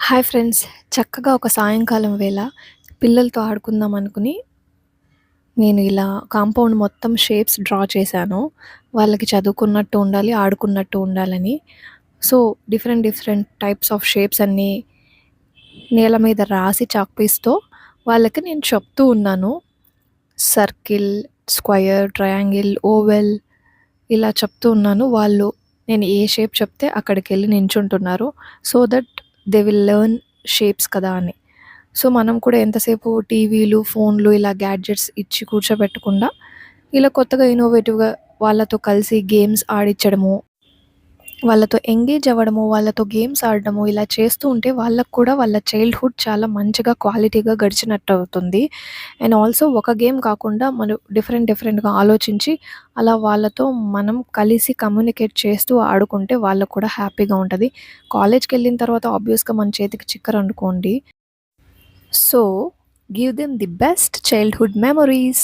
Hi friends. చక్కగా ఒక సాయంకాలం వేళ పిల్లలతో ఆడుకుందాం అనుకుని, నేను ఇలా కాంపౌండ్ మొత్తం షేప్స్ డ్రా చేశాను. వాళ్ళకి చదువుకున్నట్టు ఉండాలి, ఆడుకున్నట్టు ఉండాలని. So, different different types of shapes అన్నీ నేల మీద రాసి చాక్ పీస్‌తో వాళ్ళకి నేను చెప్తూ ఉన్నాను. సర్కిల్, స్క్వయర్, ట్రయాంగిల్, ఓవెల్ ఇలా చెప్తూ ఉన్నాను. వాళ్ళు నేను ఏ షేప్ చెప్తే అక్కడికెళ్ళి నించుంటున్నారు. So that they will learn shapes కదా అని. సో, మనం కూడా ఎంతసేపు టీవీలు, ఫోన్లు ఇలా గ్యాడ్జెట్స్ ఇచ్చి కూర్చోబెట్టకుండా, ఇలా కొత్తగా ఇన్నోవేటివ్‌గా వాళ్ళతో కలిసి గేమ్స్ ఆడిచ్చడము, వాళ్ళతో ఎంగేజ్ అవ్వడము, వాళ్ళతో గేమ్స్ ఆడడము ఇలా చేస్తూ ఉంటే వాళ్ళకి కూడా వాళ్ళ చైల్డ్‌హుడ్ చాలా మంచిగా క్వాలిటీగా గడిచినట్టవుతుంది. అండ్ ఆల్సో ఒక గేమ్ కాకుండా మనం డిఫరెంట్ డిఫరెంట్‌గా ఆలోచించి అలా వాళ్ళతో మనం కలిసి కమ్యూనికేట్ చేస్తూ ఆడుకుంటే వాళ్ళకి కూడా హ్యాపీగా ఉంటది. కాలేజ్‌కెళ్ళిన తర్వాత ఆబ్వియస్‌గా మన చేతికి చిక్కరనుకోండి. So, give them the best childhood memories.